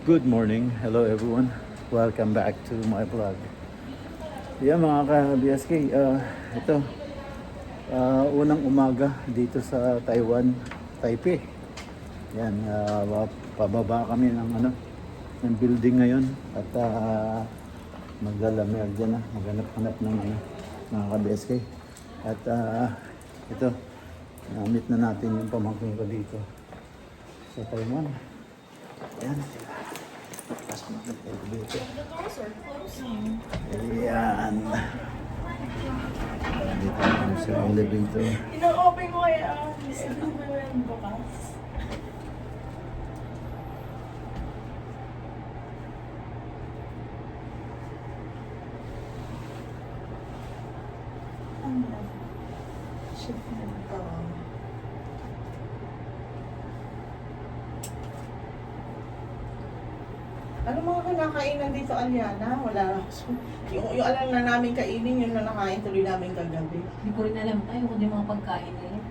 Good morning. Hello everyone. Welcome back to my vlog. Yeah mga ka-BSK, ito unang umaga dito sa Taiwan, Taipei. Yan, pababa kami ng building ngayon at maglalamig dyan maghanap-hanap ng mga ka-BSK. At ito, meet na natin yung pamangkin ko dito sa Taiwan. Yan. Pasok natin tayo dito. The doors are closing. Ayan. Dito natin sa elevator. Ino-open ko kaya hindi mo yung bukas. Should be ano mga kinakainan dito, Aliana? Wala. Yung alam na namin kainin, yun na nakain tuloy namin kagabi. Hindi ko rin alam tayo kung di mga pagkain na yun.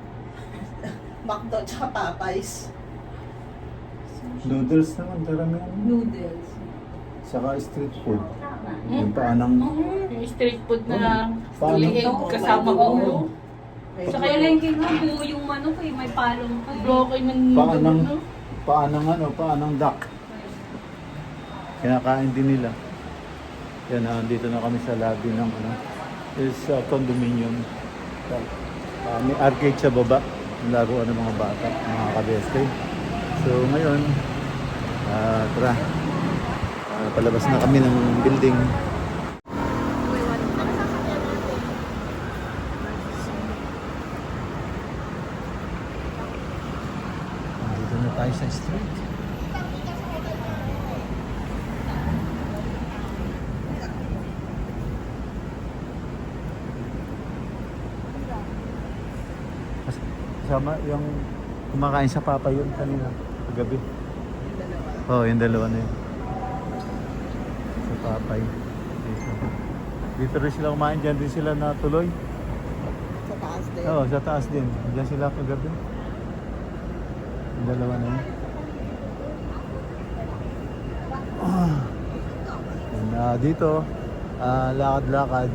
McDo tsaka Popeyes. Noodles naman, karamihan. Noodles. Saka street food. Yung paanang... Yung street food na Paano? liig kasama ulo. Saka yung lengking nga buo yung manok eh, may palong pa eh. Broken ng Paanang duck. Kinakain din nila. Yan, dito na kami sa lobby ng is condominium. May arcade sa baba. Laruan ng mga bata, mga ka-BSK. So ngayon, tara. Palabas na kami ng building. Dito na tayo sa street. Kasama yung kumakain sa Papa yun kanina, kagabi. Oo, yung dalawa na yun. Sa Papay. Dito rin sila kumain, dyan din sila natuloy. Sa taas din. Oo, sa taas din. Dyan sila kagabi. Yung dalawa na yun. And, dito, lakad-lakad.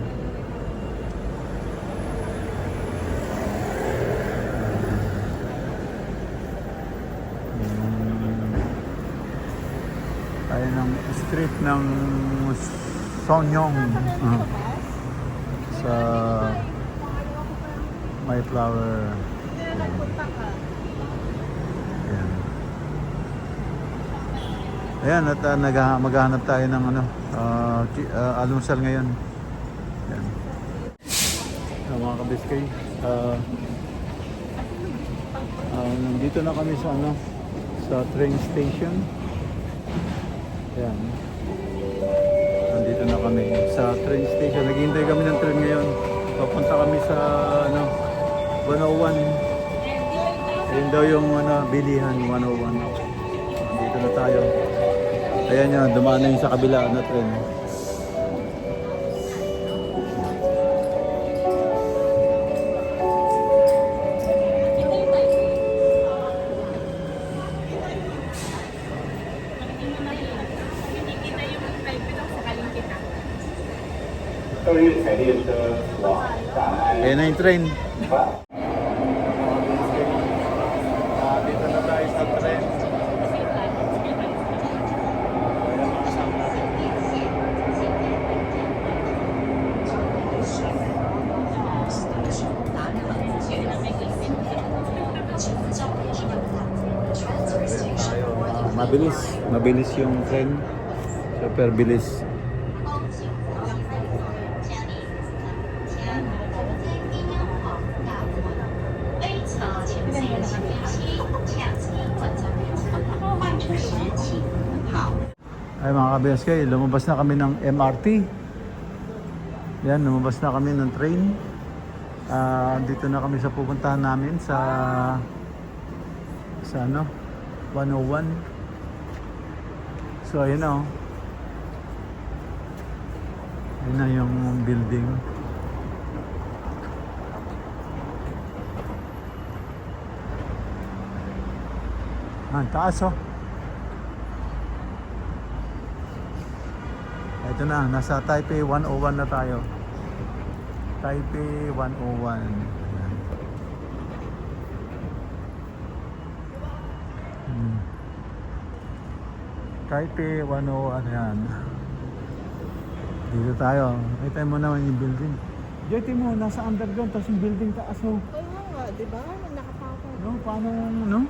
Tayo ng street ng Sonyong sa Mayflower. Ayan, at maghahanap tayo ng almusal ngayon. Ayan. Mga kabiskay, nandito na kami sa sa train station. Ayan. Nandito na kami sa train station. Naghihintay kami ng train ngayon. Papunta kami sa 101. Ayun daw yung bilihan 101. Dito na tayo. Ayan yun, dumaan na yung sa kabila na train. Ayan na yung train. Dito na tayo sa train. Mabilis yung train. Super bilis. Ay mga ka-BSK, lumabas na kami ng MRT. Yan, lumabas na kami ng train. Dito na kami sa pupuntahan namin sa 101. So ayun na. Ayun na yung building. Ang taas oh. Ito na, nasa Taipei 101 na tayo. Taipei 101. Ayan. Taipei 101 yan. Dito tayo. Kita mo naman yung building. Dito mo, nasa underground, tapos yung building taas mo. Kaya nga, di ba? Nakapapa. No, paano, no?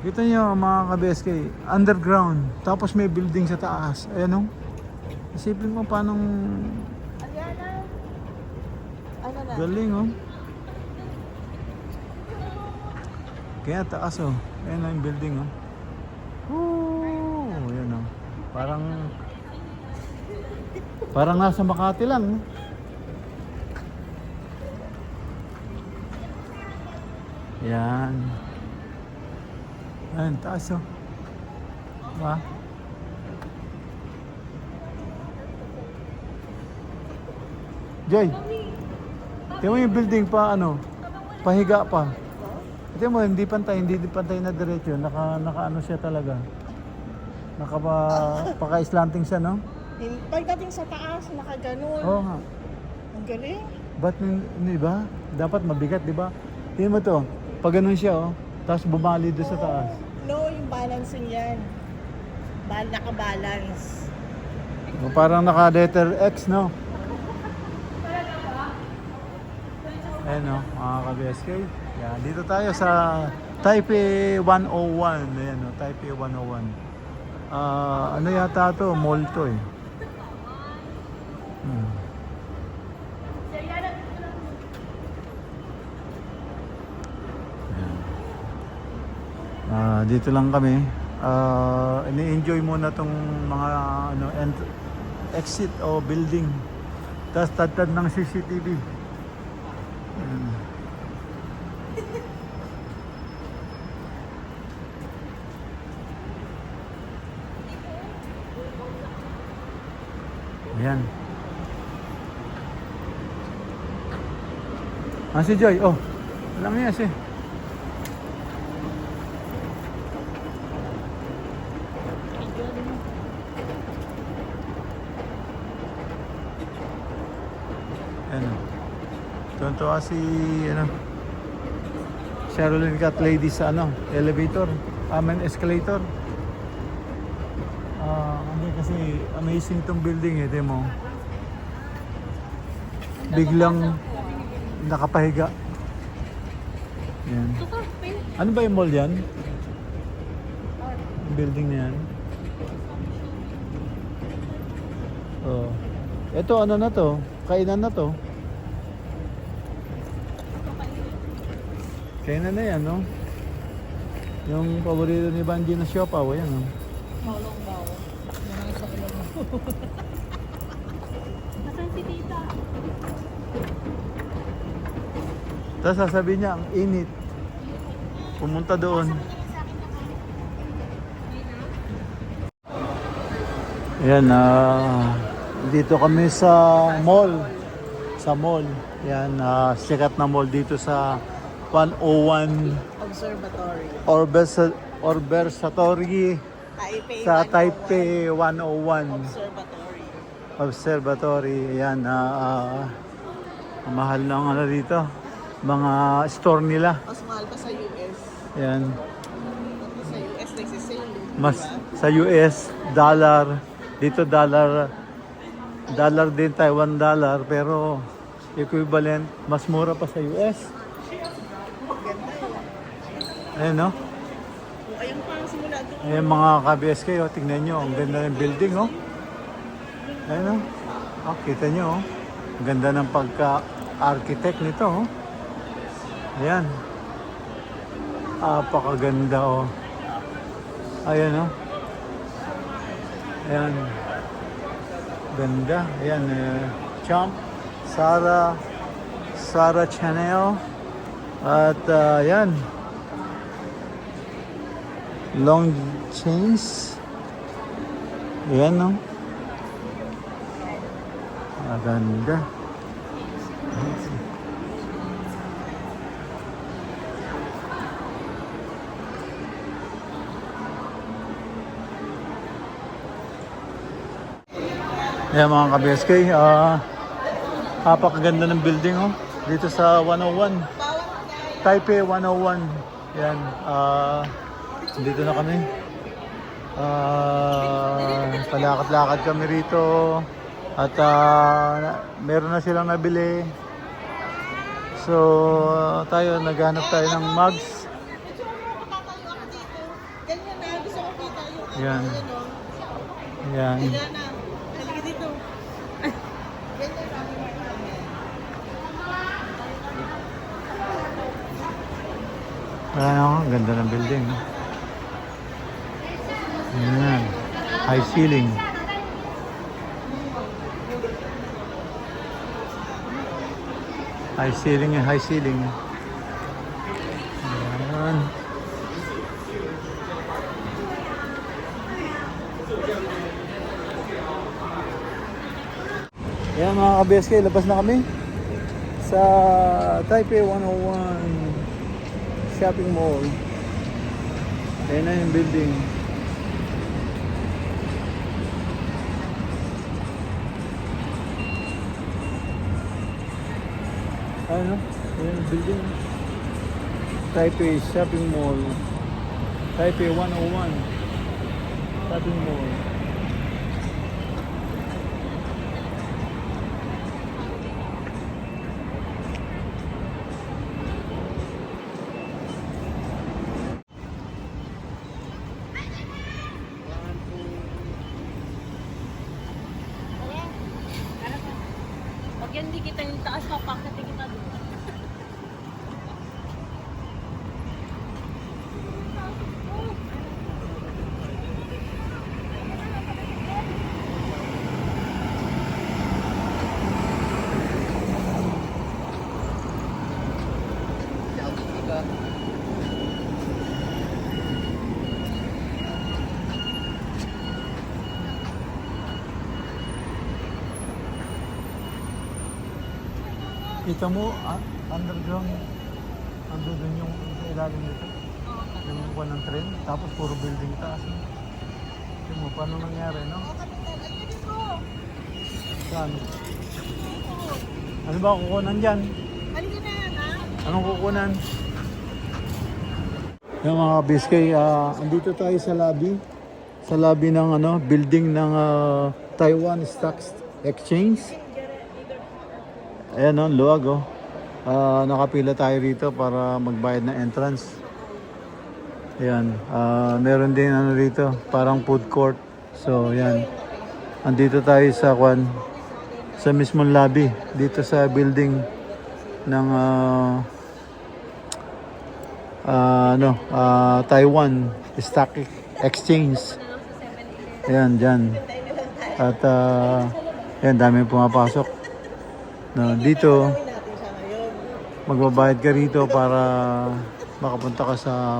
Dito nyo mga ka-BSK, underground, tapos may building sa taas. Ayan o. Isipin mo paano Aliana. Ano na? galing oh. Kaya taas oh. Ayan na yung building oh. Woo! Ayan oh. Parang nasa Makati lang. Yan. Ayan, taas oh. Diba? Joy, tingnan mo yung building pa ano, pahiga pa. Tingnan mo, hindi pantay na diretso. Naka ano siya talaga. Paka-slanting siya, no? Pagdating sa taas, nakaganon. Oo nga. Ang galing. Ba't, di ba? Dapat mabigat, di ba? Tingnan mo to, pag ganun siya, oh. Tapos bumali doon sa taas. No, yung balancing yan. Naka-balance. Parang naka-letter X, no? Ayan, no? Mga ka-BSK. Yan, dito tayo sa Taipei 101. Ayan, no? Taipei 101. Ano yata to? Mall to eh. Dito lang kami. Ini-enjoy muna tong mga ano, exit o building. Tapos tad ng CCTV. Ayan. Si Joy. Oh, alam niya si. Ayan. Tuntua si ano, Sherilyn Cat Lady sa ano, elevator. Escalator. Hindi kasi amazing tong building eh, di mo. Biglang nakapahiga. Yan. Ano ba yung mall yan? Yung building na yan. Oh. Ito ano na to? Kainan na to. Kainan na yan, no? Yung paborito ni Banji na siopaw, yan, no? Maulong bawo. Nasaan si tita? Tapos sasabihin niya, ang init. Pumunta doon. Ayan, dito kami sa mall. Sa mall. Ayan, sikat na mall dito sa 101 Observatory. Observatory sa Taipei 101 Observatory. Ayan, ang mahal ng ano dito, mga store nila. Mas mahal pa sa US. Ayan, Sa US, nagsisale. mas sa US, dollar. Dito dollar din, Taiwan dollar, pero equivalent, mas mura pa sa US. Ayan, no? Ayun pa ang simula doon. Ayan mga ka-BSK, oh, tingnan nyo, ang ganda ng building, oh. Ayan, oh. Oh, kita nyo, oh. Ang ganda ng pagka-architect nito, oh. Ayan. Apakaganda, oh. Ayan, oh. Ayan. Ganda. Ayan, Champ, Sarah Chanel. At, ayan. Long chains. Ayan, no? Maganda. Ayan mga ka-BSK, napakaganda ng building oh. Dito sa 101. Taipei 101. Yan. Dito na kami. Palakad-lakad kami rito. At meron na silang nabili. So, tayo, naghanap tayo ng mugs. Ganyan na, gusto ko kita yung Yan. ano, Yan. Diana, halika dito. Ganyan na. Ayan oh, ganda ng building. Yan. High ceiling. High ceiling and high ceiling. Ayan. Ayan mga ka-BSK, labas na kami sa Taipei 101 shopping mall. Ayan na yung building. Ano? Ayan yung building. Taipei shopping mall. Taipei 101 shopping mall. Pag yan di kita yung taas, papakita kita doon. Kita mo, underground, ando dun yung sa ilalim nito. Yung buwan ng tren, tapos puro building taas. Tingnan mo, paano nangyari, no? Saan? Ano ba kukunan dyan? Halika na, ha? Anong kukunan? Yung mga BSK, andito tayo sa lobby. Sa lobby ng building ng Taiwan Stock Exchange. Ayan o, luwag o. Nakapila tayo rito para magbayad ng entrance. Ayan, meron din rito, parang food court. So, ayan. Andito tayo sa sa mismong lobby, dito sa building ng Taiwan Stock Exchange. Ayan, dyan. At ayan, dami pumapasok. Dito, magbabayad ka rito para makapunta ka sa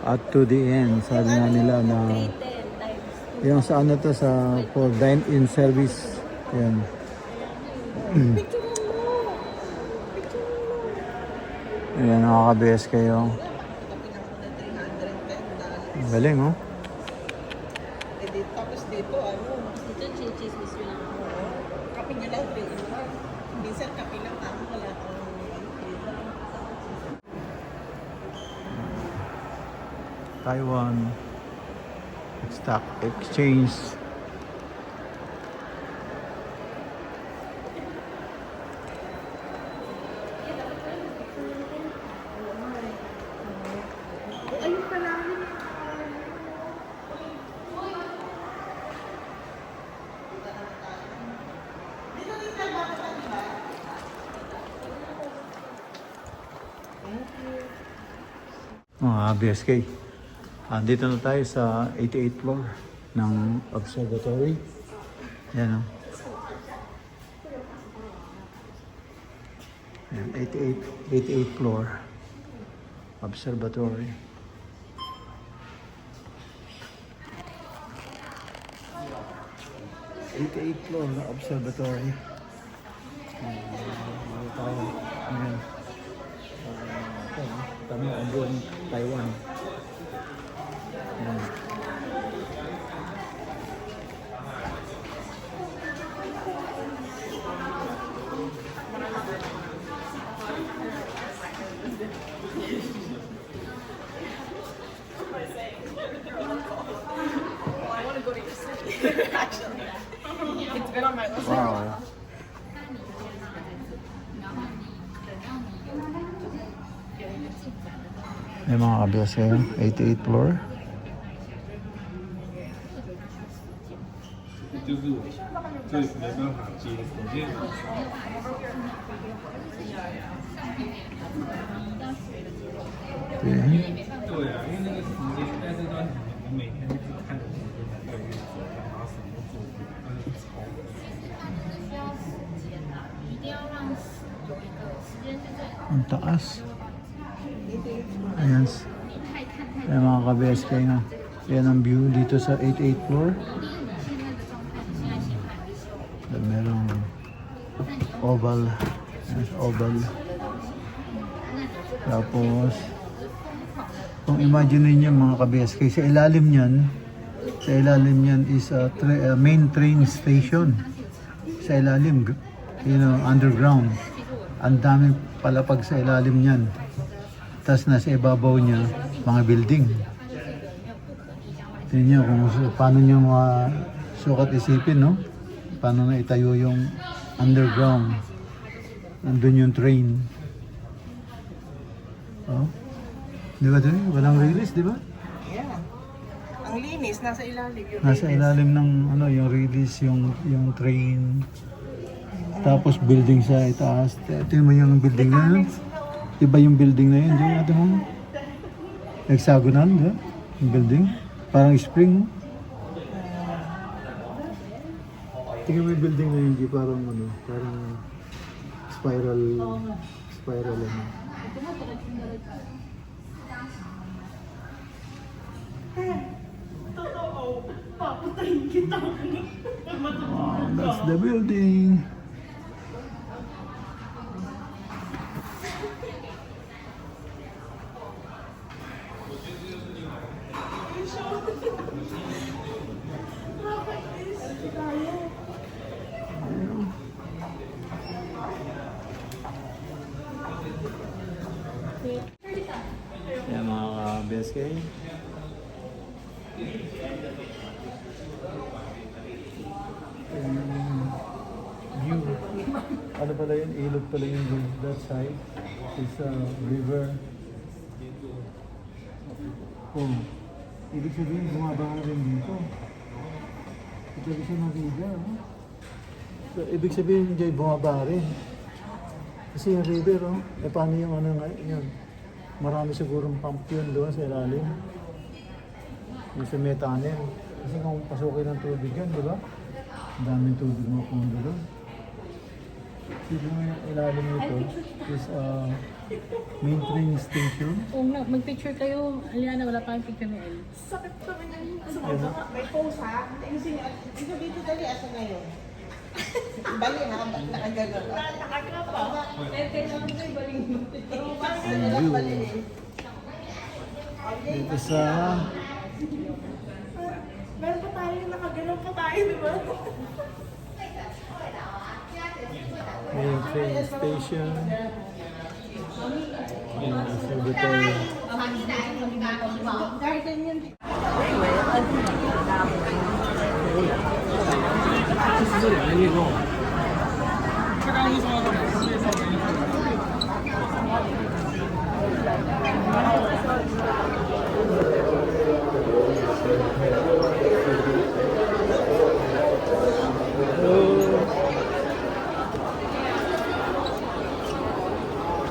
at to the end. Sabi nga nila na yung sa to sa for dine-in service. Ayan. Ayan, nakaka-BS kayo. Ang galing, oh. Tapos dito, Dito, chismis mo lang. kape nyo lang 3 in 1. Minsan kape lang ako, wala akong Taiwan Stock Exchange. BSK. Dito na tayo sa 88th floor ng observatory. Yan o. Yan, 88th floor observatory. th floor na observatory. Tayo. Ayan. Kami ang buong Taiwan. Ayan. May mga kabilas kayo. 88th floor. 就是我，这没办法接，我这 Okay. 对啊，因为那个时间在这段时间，我每天就是看着那个2个月左右，然后什么都做不了，那就超。 Ang taas. Ayan. Ayan mga ka-BSK nga. Ayan ang view dito sa 88th floor. Ayan, merong oval. Ayan, oval. Tapos, kung imagine niyo mga ka-BSK, sa ilalim niyan is a main train station. Sa ilalim, underground. Ang daming palapag sa ilalim niyan. Tapos nasa ibabaw niya, mga building. Tingnan niyo kung paano niyo sukat isipin, no? Paano na itayo yung underground. Nandun yung train. Oh. Di ba doon? Walang release, di ba? Yeah. Ang linis, nasa ilalim yung Nasa ilalim ng yung release, yung train. Tapos building sa itaas. Tingnan mo yung building na yun. Iba yung building na yun. Diyan natin mo. Hexagonal, di ba? Yung building. Parang spring. No? Tingnan mo yung building na yun. Di parang parang spiral. Spiral ano. Wow, that's the building. Yan mga ka-BSK. View. Ano pala yun? Ilog pala yung view. That side is a river. Oh. Ibig sabihin, bumaba ka rin dito. Ito siya nabiga. So, ibig sabihin, dyan bumaba rin. Kasi yung river, oh. Eh, paano yung yun? Marami sigurong pump yun doon sa ilalim. Yung sa may tunnel. Kasi kung pasukin ng tubig yan, di ba? Ang daming tubig mo kung doon. Sige mo yung ilalim nito is main train station. Oo nga, mag-picture kayo. Aliana, wala pa kayong picture ni El. sakit pa rin yung may post ha. Dito dito dali asa na yun. Bali ha, nakagano. Nakagano pa. Dito sa Meron pa tayo, nakagano pa tayo, di ba? main train station. Yan, cemetery. Garden yun.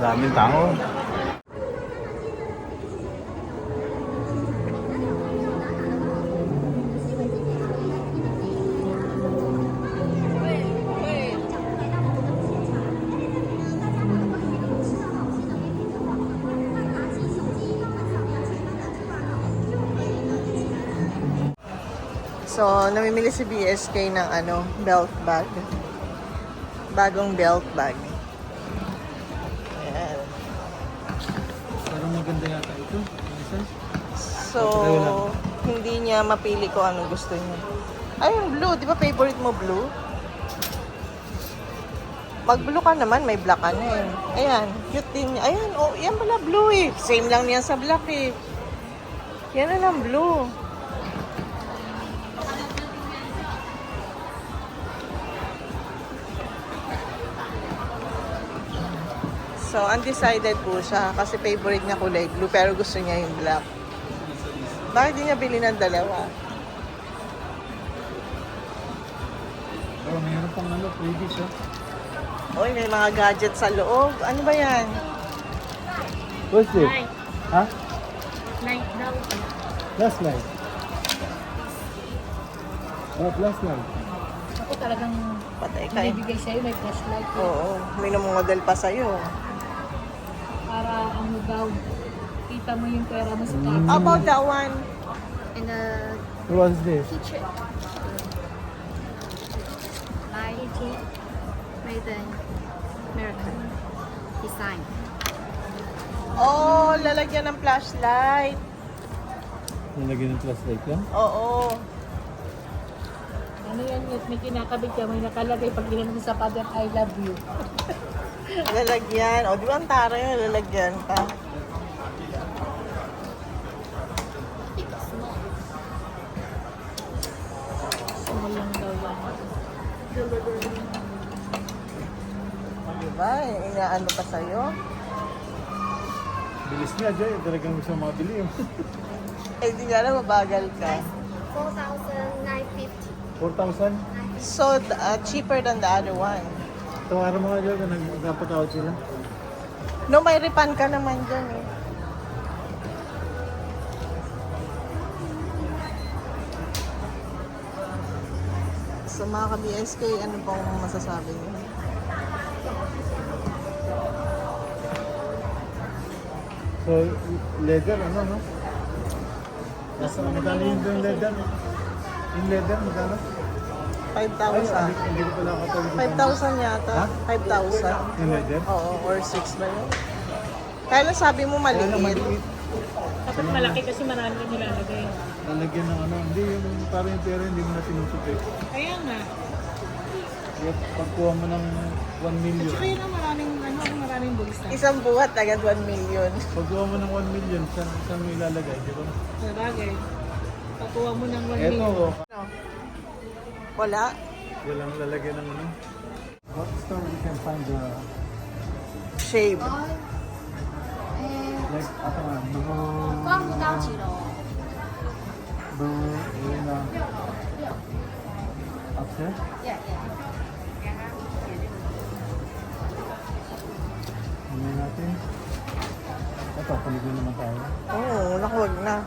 Daming tao. So, namimili si BSK ng belt bag. Bagong belt bag. Ayan. Parang maganda yata ito. So, hindi niya mapili ko anong gusto niya. Ay, yung blue. Di ba favorite mo blue? Mag-blue ka naman, may black ka na eh. Ayan, cute din niya. Ayan, oh, yan pala blue eh. Same lang niyan sa black eh. Yan na lang blue. So, undecided po siya kasi favorite niya kulay blue pero gusto niya yung black. Bakit di niya bili ng dalawa? Oh, mayroon pang ano, freebies oh. Uy, may mga gadget sa loob. Ano ba yan? What's this? Light. Ha? Light daw. Flashlight. Oh, flashlight. Ako talagang Patay kayo. bibigay sa'yo, may flashlight. Oo, may namumodel pa sa'yo. Para ano daw, kita mo yung pera mo sa tabi. How about that one? In the What's this? kitchen. Light made in American design. Oh, lalagyan ng flashlight. Nalagyan ng flashlight lang? Oo. Ano yan, may kinakabit ka, may nakalagay pag ginano mo sa father, I love you. Lalagyan. O, di ba ang tara yun? Lalagyan pa. Small lang daw yan. Diba? Inaano pa sa'yo? Bilis niya, Jay. Talagang gusto mabili yun. Eh, di nga na mabagal ka. 4,950. 4,000? So, cheaper than the other one. Tawaran mo nga dyan kung nagpapatawad sila. No, may repan ka naman dyan eh. So mga ka-BSK, ano pong masasabi niyo? So, leather, ano, no? Nasa, magkano yung leather? Yung leather, magkano? 5,000. Hindi ko pala kapag... 5,000 yata. Ha? 5,000. Yung leather? Oo, or 6 ba yun? Kaya lang sabi mo Kaya lang maliit. maliit. Dapat malaki kasi marami ka nilalagay. Lalagyan ng ano, hindi yung parang yung pera hindi mo na tinutupi. Kaya nga. Kaya pagkuha mo ng 1 million, Tsaka yun ang maraming bulsa. Isang buhat agad 1 million. pagkuha mo ng 1 million, saan mo ilalagay, di ba? Sa bagay. Pakuha mo ng 1 Eto, million. Ano? Wala? walang lalagyan ng ano. What store we can find the, Shave. like, ito nga, 逛不到几楼。 yun na, upstairs? Ano natin? Ito, paligyan naman tayo. Oo, nakuwag na.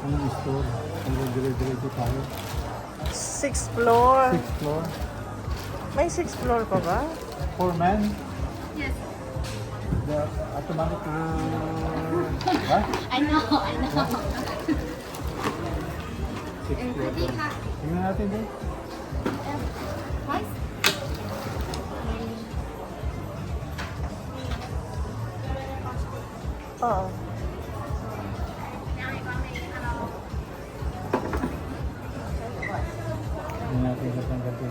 Anong store? Hanggang dire-diretso tayo. 6th floor. 6th floor. May 6th floor pa ba? 4 man? Yes. The automatic ha? I know. 6th floor. Tingnan natin din. Price? Oo. Tingnan natin sa tanggatin.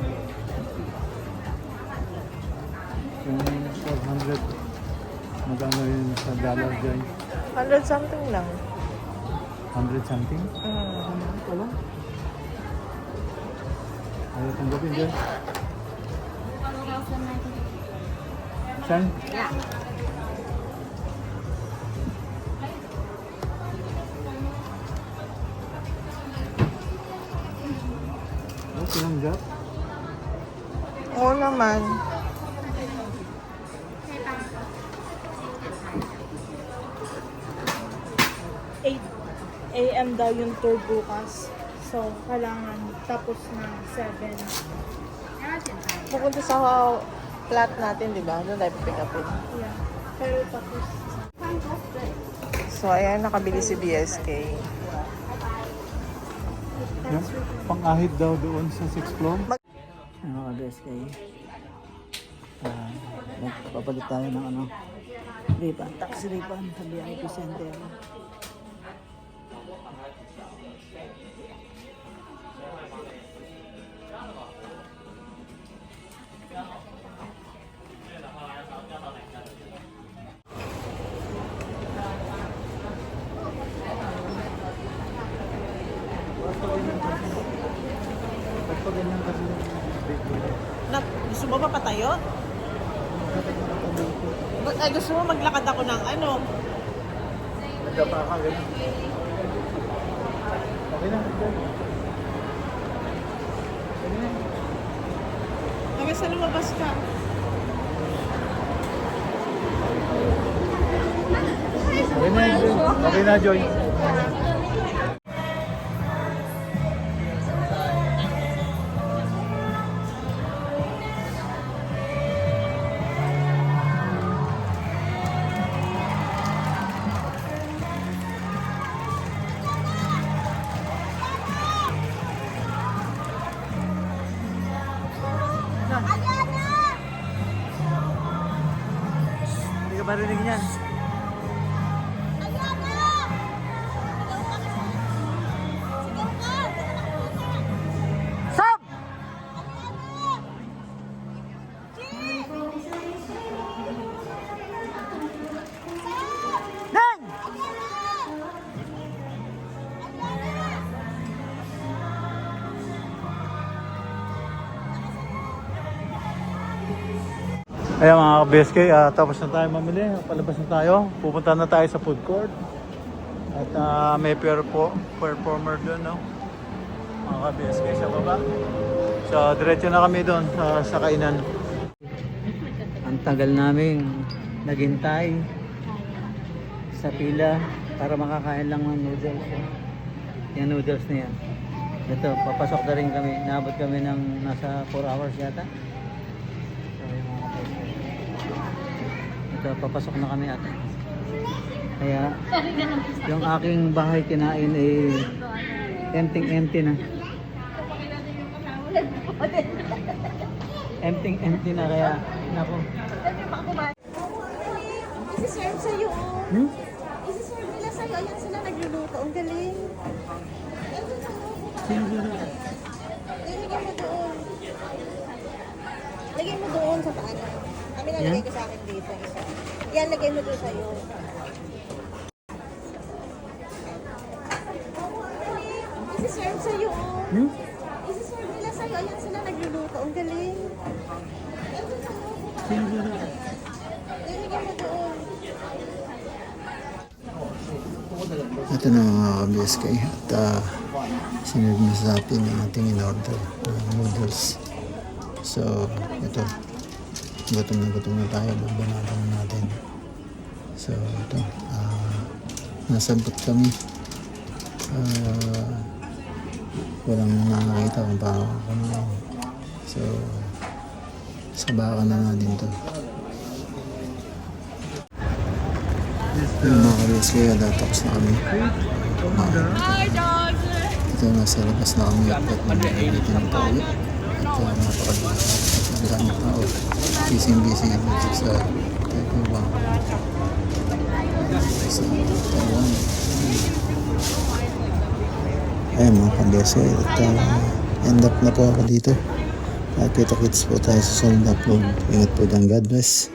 Yung 400, magkano yun sa dollar dyan? 100 something lang. 100 something? Wala. Ayaw tanggapin dyan. 1,950. Saan? Yeah. Oh, tinanggap. Oo naman. AM daw yung tour bukas. So, kailangan tapos na 7. Pupunta sa flat natin, di ba? Doon tayo pick upin. Yeah. Pero tapos, So, ayan, nakabili si BSK. Yan. Pang-ahit daw doon sa 6th floor. Mga BSK, magpapalit tayo ng ano, ripan, taxi ripan sa VIP Center. Gusto mo ba patayo? Ay, gusto mo maglakad ako ng ano? Nagdapa ka, ganun. Okay na, Hanggang sa lumabas ka. Okay na, Joy. Hindi ka marinig niyan. Ayan mga ka-BSK, tapos na tayo mamili, palabas na tayo, pupunta na tayo sa food court. At may performer doon, no? Mga ka-BSK sa baba. So diretso na kami doon sa kainan. Ang tagal namin naghintay sa pila para makakain lang ng noodles. Yan noodles na yan. Ito, papasok na rin kami. Naabot kami ng nasa 4 hours yata. So, yung mga kapatid. Ito, papasok na kami ate. Kaya, yung aking bahay kinain ay empty na. Empty na kaya, nako. Isi-serve sa'yo. Hmm? Isi-serve nila sa'yo. Ayan sila nagluluto. Ang galing. Lagay mo doon. Lagay mo doon sa paano. Kami nalagay ko sa akin dito. Isa. Yan, lagay mo doon sa'yo. Isi-serve sa'yo. Hmm? Isi-serve nila sa'yo. Ayan sila nagluluto. Ang galing. Lagay mo doon. Ito na mga ka-BSK at sinurb na sa atin yung ating in-order na noodles. So ito, gutom na tayo, babanatan na natin. So ito, nasabot kami. Walang nakakita kung paano kumain. So sabakan na natin to. Yung mga ka-BSK, tapos na kami. Ito, nasa labas na kami at dito na tayo. At napakadami tao. Busy dito sa Taiwan. Sa Taiwan. Ayun mga ka-BSK, at end up na po ako dito. At kita-kits po tayo sa sunod upload. Ingat po dyan. God bless.